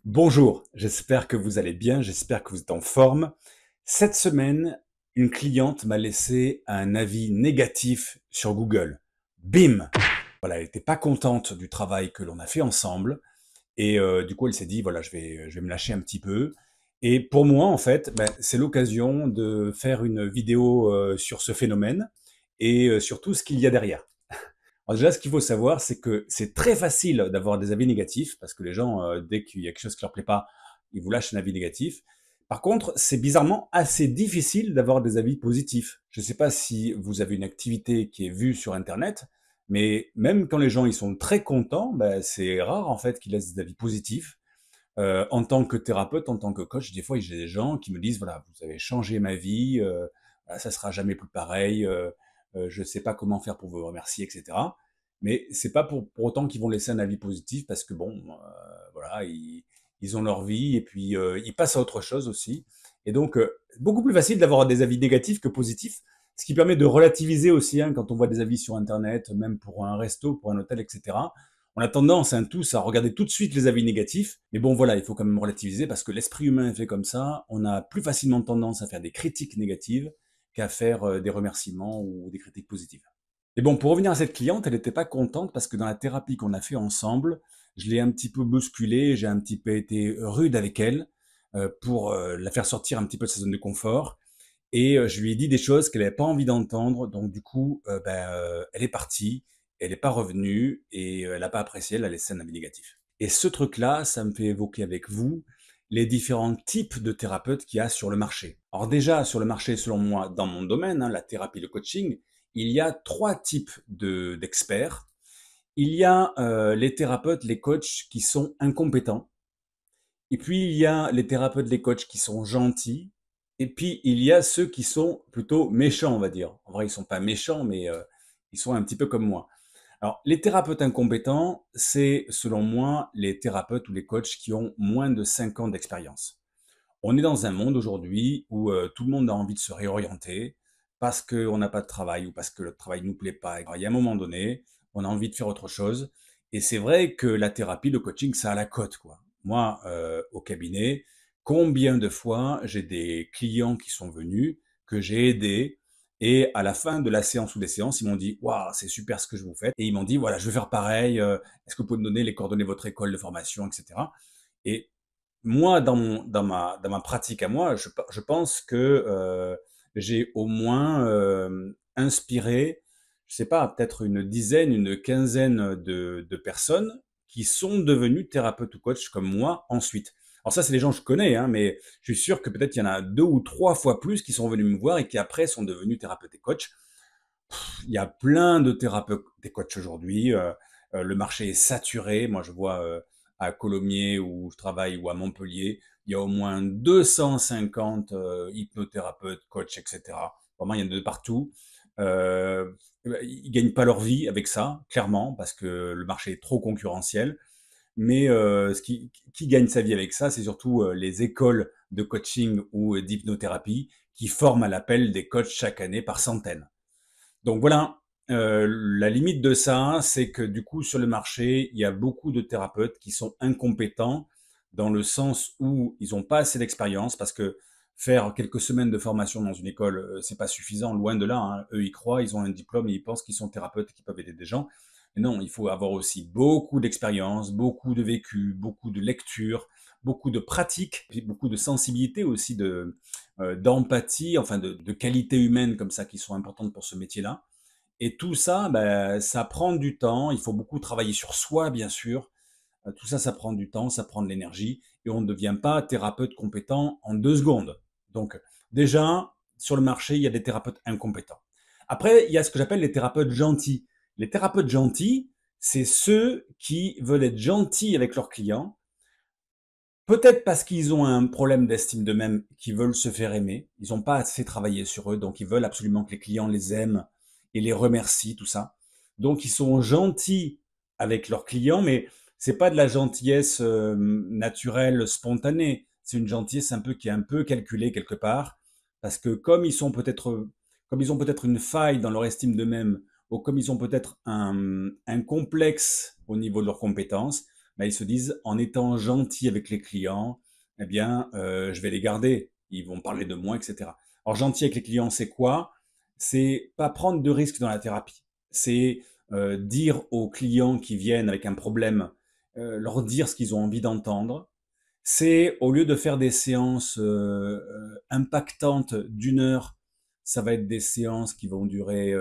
Bonjour, j'espère que vous allez bien, j'espère que vous êtes en forme. Cette semaine, une cliente m'a laissé un avis négatif sur Google. Bim! Voilà, elle n'était pas contente du travail que l'on a fait ensemble et du coup, elle s'est dit voilà, je vais me lâcher un petit peu. Et pour moi, en fait, c'est l'occasion de faire une vidéo sur ce phénomène et surtout ce qu'il y a derrière. Alors déjà, ce qu'il faut savoir, c'est que c'est très facile d'avoir des avis négatifs, parce que les gens, dès qu'il y a quelque chose qui leur plaît pas, ils vous lâchent un avis négatif. Par contre, c'est bizarrement assez difficile d'avoir des avis positifs. Je ne sais pas si vous avez une activité qui est vue sur Internet, mais même quand les gens ils sont très contents, c'est rare en fait qu'ils laissent des avis positifs. En tant que thérapeute, en tant que coach, des fois j'ai des gens qui me disent voilà, vous avez changé ma vie, voilà, ça sera jamais plus pareil, je sais pas comment faire pour vous remercier, etc. Mais c'est pas pour autant qu'ils vont laisser un avis positif parce que bon, voilà, ils ont leur vie et puis ils passent à autre chose aussi. Et donc, beaucoup plus facile d'avoir des avis négatifs que positifs, ce qui permet de relativiser aussi hein, quand on voit des avis sur Internet, même pour un resto, pour un hôtel, etc. On a tendance hein, tous à regarder tout de suite les avis négatifs, mais bon voilà, il faut quand même relativiser parce que l'esprit humain est fait comme ça. On a plus facilement tendance à faire des critiques négatives qu'à faire des remerciements ou des critiques positives. Et bon, pour revenir à cette cliente, elle n'était pas contente parce que dans la thérapie qu'on a fait ensemble, je l'ai un petit peu bousculée, j'ai un petit peu été rude avec elle pour la faire sortir un petit peu de sa zone de confort. Et je lui ai dit des choses qu'elle n'avait pas envie d'entendre. Donc du coup, elle est partie, elle n'est pas revenue et elle n'a pas apprécié, elle a laissé un avis négatif. Et ce truc-là, ça me fait évoquer avec vous les différents types de thérapeutes qu'il y a sur le marché. Alors déjà, sur le marché, selon moi, dans mon domaine, hein, la thérapie, le coaching, il y a trois types d'experts. Il y a les thérapeutes, les coachs qui sont incompétents. Et puis, il y a les thérapeutes, les coachs qui sont gentils. Et puis, il y a ceux qui sont plutôt méchants, on va dire. En vrai, ils sont pas méchants, mais ils sont un petit peu comme moi. Alors, les thérapeutes incompétents, c'est, selon moi, les thérapeutes ou les coachs qui ont moins de 5 ans d'expérience. On est dans un monde aujourd'hui où tout le monde a envie de se réorienter parce qu'on n'a pas de travail ou parce que le travail ne nous plaît pas. Alors, il y a un moment donné, on a envie de faire autre chose. Et c'est vrai que la thérapie, le coaching, ça a la cote, quoi. Moi, au cabinet, combien de fois j'ai des clients qui sont venus, que j'ai aidés, et à la fin de la séance ou des séances, ils m'ont dit, waouh, c'est super ce que je vous fais. Et ils m'ont dit, voilà, je vais faire pareil. Est-ce que vous pouvez me donner les coordonnées de votre école de formation, etc. Et moi, dans ma pratique à moi, je pense que j'ai au moins inspiré, je sais pas, peut-être une dizaine, une quinzaine de personnes qui sont devenues thérapeutes ou coachs comme moi ensuite. Alors ça, c'est les gens que je connais, hein, mais je suis sûr que peut-être il y en a deux ou trois fois plus qui sont venus me voir et qui après sont devenus thérapeutes et coachs. Il y a plein de thérapeutes et coachs aujourd'hui. Le marché est saturé. Moi, je vois à Colomiers où je travaille ou à Montpellier, il y a au moins 250 hypnothérapeutes, coachs, etc. Vraiment, il y en a de partout. Euh, Ils gagnent pas leur vie avec ça, clairement, parce que le marché est trop concurrentiel. Mais qui gagne sa vie avec ça, c'est surtout les écoles de coaching ou d'hypnothérapie qui forment à l'appel des coachs chaque année par centaines. Donc voilà, la limite de ça, c'est que du coup, sur le marché, il y a beaucoup de thérapeutes qui sont incompétents dans le sens où ils n'ont pas assez d'expérience parce que faire quelques semaines de formation dans une école, c'est pas suffisant, loin de là, hein. Eux, ils croient, ils ont un diplôme et ils pensent qu'ils sont thérapeutes et qu'ils peuvent aider des gens. Mais non, il faut avoir aussi beaucoup d'expérience, beaucoup de vécu, beaucoup de lecture, beaucoup de pratique, puis beaucoup de sensibilité aussi, d'empathie, enfin de qualités humaines comme ça qui sont importantes pour ce métier-là. Et tout ça, ça prend du temps. Il faut beaucoup travailler sur soi, bien sûr. Tout ça, ça prend du temps, ça prend de l'énergie, et on ne devient pas thérapeute compétent en 2 secondes. Donc, déjà, sur le marché, il y a des thérapeutes incompétents. Après, il y a ce que j'appelle les thérapeutes gentils. Les thérapeutes gentils, c'est ceux qui veulent être gentils avec leurs clients, peut-être parce qu'ils ont un problème d'estime d'eux-mêmes, qu'ils veulent se faire aimer. Ils n'ont pas assez travaillé sur eux, donc ils veulent absolument que les clients les aiment et les remercient, tout ça. Donc ils sont gentils avec leurs clients, mais c'est pas de la gentillesse naturelle, spontanée. C'est une gentillesse un peu qui est un peu calculée quelque part, parce que comme ils ont peut-être une faille dans leur estime d'eux-mêmes, ou comme ils ont peut-être un complexe au niveau de leurs compétences, ben, ils se disent, en étant gentil avec les clients, eh bien, je vais les garder. Ils vont parler de moi, etc. Alors, gentil avec les clients, c'est quoi? C'est pas prendre de risques dans la thérapie. C'est dire aux clients qui viennent avec un problème, leur dire ce qu'ils ont envie d'entendre. C'est au lieu de faire des séances impactantes d'1 heure, ça va être des séances qui vont durer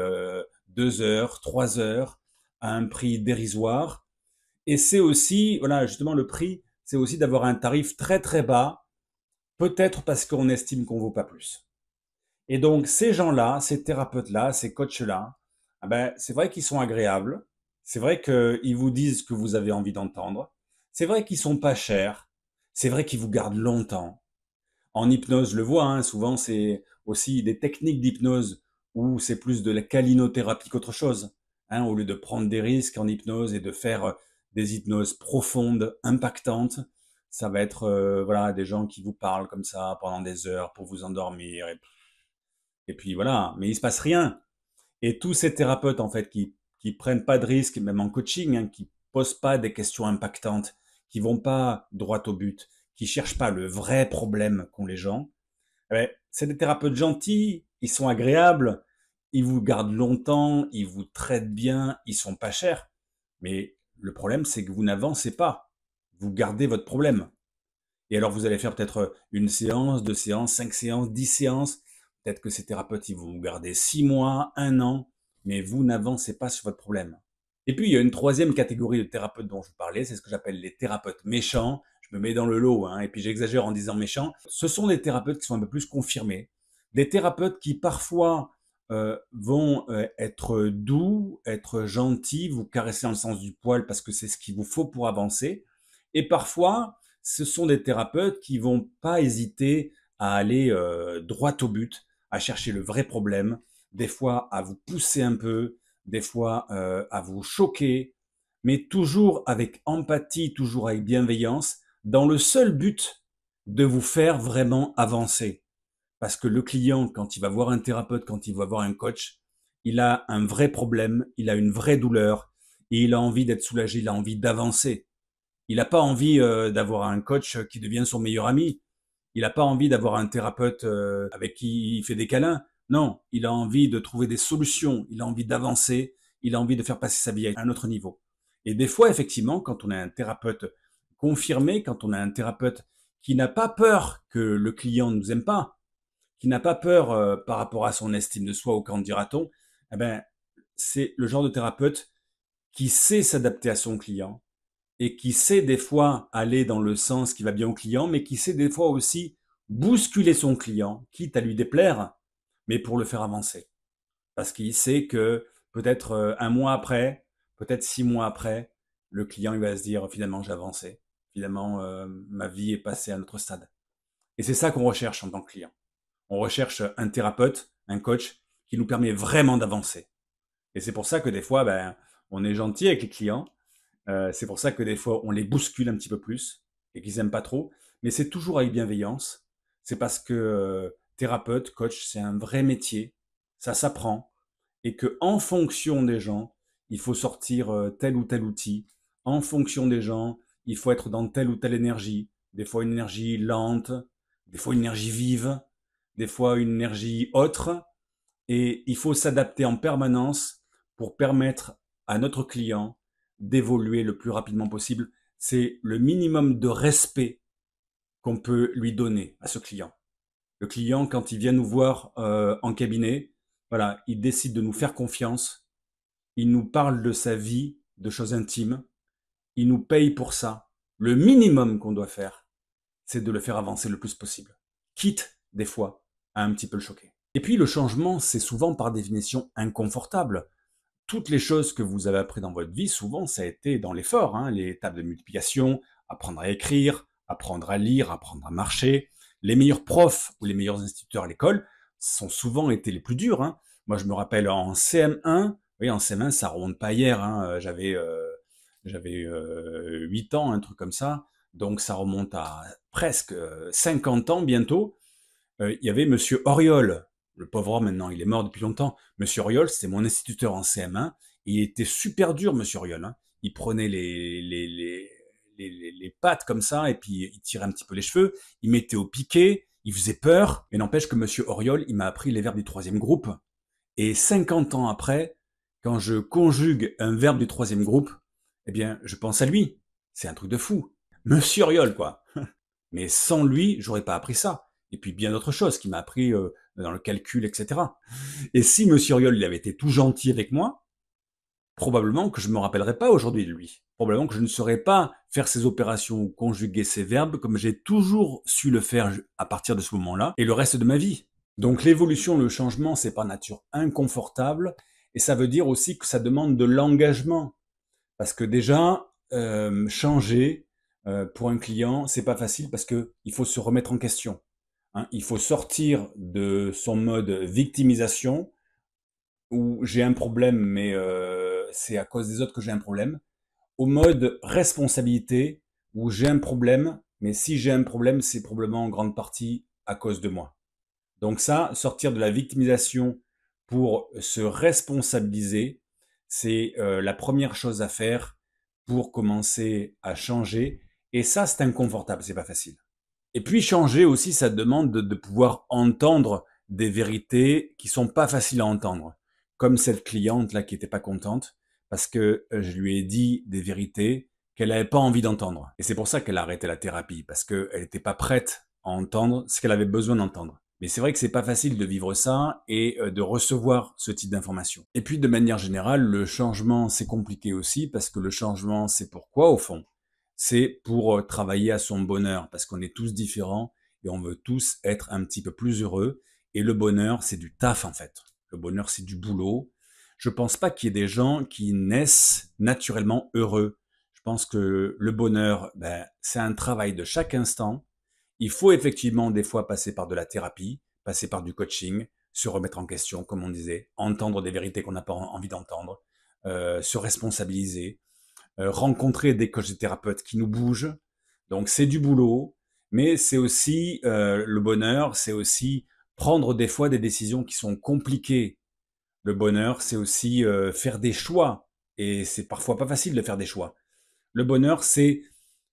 2 heures, 3 heures, à un prix dérisoire. Et c'est aussi, voilà, justement, le prix, c'est aussi d'avoir un tarif très très bas, peut-être parce qu'on estime qu'on vaut pas plus. Et donc, ces gens-là, ces thérapeutes-là, ces coachs-là, ah ben, c'est vrai qu'ils sont agréables. C'est vrai qu'ils vous disent ce que vous avez envie d'entendre. C'est vrai qu'ils sont pas chers. C'est vrai qu'ils vous gardent longtemps. En hypnose, je le vois, hein, souvent, c'est aussi des techniques d'hypnose où c'est plus de la calinothérapie qu'autre chose. Hein, au lieu de prendre des risques en hypnose et de faire des hypnoses profondes, impactantes, ça va être voilà, des gens qui vous parlent comme ça pendant des heures pour vous endormir. Et puis voilà, mais il se passe rien. Et tous ces thérapeutes en fait qui prennent pas de risques, même en coaching, hein, qui posent pas des questions impactantes, qui vont pas droit au but, qui cherchent pas le vrai problème qu'ont les gens, c'est des thérapeutes gentils, ils sont agréables, ils vous gardent longtemps, ils vous traitent bien, ils sont pas chers. Mais le problème, c'est que vous n'avancez pas. Vous gardez votre problème. Et alors, vous allez faire peut-être 1 séance, 2 séances, 5 séances, 10 séances. Peut-être que ces thérapeutes, ils vont vous garder 6 mois, 1 an, mais vous n'avancez pas sur votre problème. Et puis, il y a une troisième catégorie de thérapeutes dont je vous parlais, c'est ce que j'appelle les thérapeutes méchants. Je me mets dans le lot, hein, et puis j'exagère en disant méchants. Ce sont des thérapeutes qui sont un peu plus confirmés. Des thérapeutes qui parfois vont être doux, être gentils, vous caresser dans le sens du poil parce que c'est ce qu'il vous faut pour avancer. Et parfois, ce sont des thérapeutes qui vont pas hésiter à aller droit au but, à chercher le vrai problème, des fois à vous pousser un peu, des fois à vous choquer, mais toujours avec empathie, toujours avec bienveillance, dans le seul but de vous faire vraiment avancer. Parce que le client, quand il va voir un thérapeute, quand il va voir un coach, il a un vrai problème, il a une vraie douleur, et il a envie d'être soulagé, il a envie d'avancer. Il n'a pas envie d'avoir un coach qui devient son meilleur ami. Il n'a pas envie d'avoir un thérapeute avec qui il fait des câlins. Non, il a envie de trouver des solutions, il a envie d'avancer, il a envie de faire passer sa vie à un autre niveau. Et des fois, effectivement, quand on a un thérapeute confirmé, quand on a un thérapeute qui n'a pas peur que le client ne nous aime pas, qui n'a pas peur par rapport à son estime de soi ou qu'en dira-t-on, eh ben, c'est le genre de thérapeute qui sait s'adapter à son client, et qui sait des fois aller dans le sens qui va bien au client, mais qui sait des fois aussi bousculer son client, quitte à lui déplaire, mais pour le faire avancer. Parce qu'il sait que peut-être 1 mois après, peut-être 6 mois après, le client il va se dire finalement j'ai avancé, finalement ma vie est passée à un autre stade. Et c'est ça qu'on recherche en tant que client. On recherche un thérapeute, un coach qui nous permet vraiment d'avancer. Et c'est pour ça que des fois, ben, on est gentil avec les clients, c'est pour ça que des fois, on les bouscule un petit peu plus et qu'ils aiment pas trop. Mais c'est toujours avec bienveillance. C'est parce que thérapeute, coach, c'est un vrai métier. Ça s'apprend. Et que en fonction des gens, il faut sortir tel ou tel outil. En fonction des gens, il faut être dans telle ou telle énergie. Des fois, une énergie lente. Des fois, une énergie vive. Des fois, une énergie autre. Et il faut s'adapter en permanence pour permettre à notre client d'évoluer le plus rapidement possible. C'est le minimum de respect qu'on peut lui donner à ce client. Le client, quand il vient nous voir en cabinet, voilà, il décide de nous faire confiance, il nous parle de sa vie, de choses intimes, il nous paye pour ça. Le minimum qu'on doit faire, c'est de le faire avancer le plus possible, quitte des fois à un petit peu le choquer. Et puis le changement, c'est souvent par définition inconfortable. Toutes les choses que vous avez appris dans votre vie, souvent, ça a été dans l'effort, hein, les tables de multiplication, apprendre à écrire, apprendre à lire, apprendre à marcher. Les meilleurs profs ou les meilleurs instituteurs à l'école sont souvent été les plus durs. Hein. Moi, je me rappelle en CM1, oui, en CM1, ça remonte pas hier, hein, j'avais 8 ans, un truc comme ça, donc ça remonte à presque 50 ans bientôt. Il y avait Monsieur Auriol, le pauvre homme maintenant, il est mort depuis longtemps. Monsieur Auriol, c'était mon instituteur en CM1, et il était super dur, Monsieur Auriol. Hein. Il prenait les pattes comme ça, et puis il tirait un petit peu les cheveux, il mettait au piquet, il faisait peur, mais n'empêche que Monsieur Auriol, il m'a appris les verbes du troisième groupe, et 50 ans après, quand je conjugue un verbe du troisième groupe, eh bien, je pense à lui. C'est un truc de fou. Monsieur Auriol, quoi. Mais sans lui, j'aurais pas appris ça. Et puis bien d'autres choses qu'il m'a appris dans le calcul, etc. Et si Monsieur Auriol, il avait été tout gentil avec moi, probablement que je me rappellerais pas aujourd'hui de lui. Probablement que je ne saurais pas faire ces opérations ou conjuguer ces verbes comme j'ai toujours su le faire à partir de ce moment-là et le reste de ma vie. Donc l'évolution, le changement, c'est par nature inconfortable et ça veut dire aussi que ça demande de l'engagement. Parce que déjà, changer pour un client, c'est pas facile parce que il faut se remettre en question. Hein. Il faut sortir de son mode victimisation où j'ai un problème, mais c'est à cause des autres que j'ai un problème, au mode responsabilité où j'ai un problème, mais si j'ai un problème, c'est probablement en grande partie à cause de moi. Donc ça, sortir de la victimisation pour se responsabiliser, c'est la première chose à faire pour commencer à changer. Et ça, c'est inconfortable, c'est pas facile. Et puis changer aussi, ça demande de pouvoir entendre des vérités qui sont pas faciles à entendre. Comme cette cliente là qui était pas contente parce que je lui ai dit des vérités qu'elle n'avait pas envie d'entendre. Et c'est pour ça qu'elle a arrêté la thérapie, parce qu'elle n'était pas prête à entendre ce qu'elle avait besoin d'entendre. Mais c'est vrai que c'est pas facile de vivre ça et de recevoir ce type d'informations. Et puis de manière générale, le changement c'est compliqué aussi parce que le changement c'est pourquoi au fond? C'est pour travailler à son bonheur parce qu'on est tous différents et on veut tous être un petit peu plus heureux. Et le bonheur c'est du taf en fait. Le bonheur c'est du boulot. Je pense pas qu'il y ait des gens qui naissent naturellement heureux. Je pense que le bonheur, c'est un travail de chaque instant. Il faut effectivement des fois passer par de la thérapie, passer par du coaching, se remettre en question, comme on disait, entendre des vérités qu'on n'a pas envie d'entendre, se responsabiliser, rencontrer des coachs et thérapeutes qui nous bougent. Donc c'est du boulot, mais c'est aussi le bonheur, c'est aussi prendre des fois des décisions qui sont compliquées. Le bonheur, c'est aussi faire des choix, et c'est parfois pas facile de faire des choix. Le bonheur, c'est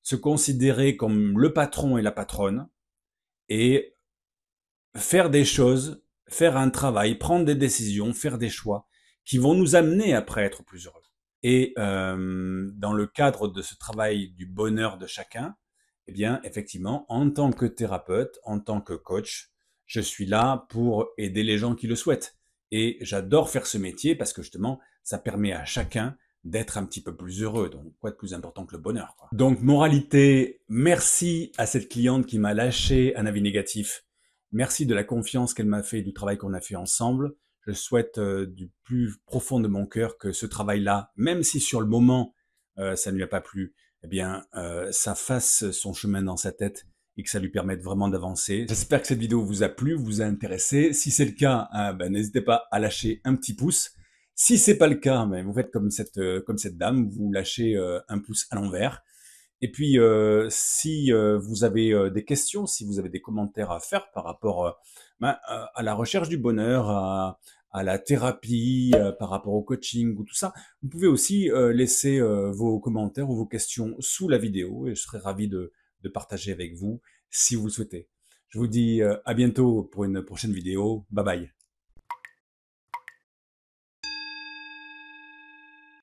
se considérer comme le patron et la patronne, et faire des choses, faire un travail, prendre des décisions, faire des choix qui vont nous amener après à être plus heureux. Et dans le cadre de ce travail du bonheur de chacun, eh bien, effectivement, en tant que thérapeute, en tant que coach, je suis là pour aider les gens qui le souhaitent. Et j'adore faire ce métier parce que justement, ça permet à chacun d'être un petit peu plus heureux. Donc, quoi de plus important que le bonheur, quoi. Donc, moralité, merci à cette cliente qui m'a lâché un avis négatif. Merci de la confiance qu'elle m'a fait et du travail qu'on a fait ensemble. Je souhaite du plus profond de mon cœur que ce travail-là, même si sur le moment ça ne lui a pas plu, eh bien ça fasse son chemin dans sa tête et que ça lui permette vraiment d'avancer. J'espère que cette vidéo vous a plu, vous a intéressé. Si c'est le cas, n'hésitez pas à lâcher un petit pouce. Si c'est pas le cas, vous faites comme cette dame, vous lâchez un pouce à l'envers. Et puis, si vous avez des questions, si vous avez des commentaires à faire par rapport à la recherche du bonheur, à la thérapie, par rapport au coaching ou tout ça, vous pouvez aussi laisser vos commentaires ou vos questions sous la vidéo et je serai ravi de partager avec vous si vous le souhaitez. Je vous dis à bientôt pour une prochaine vidéo. Bye bye.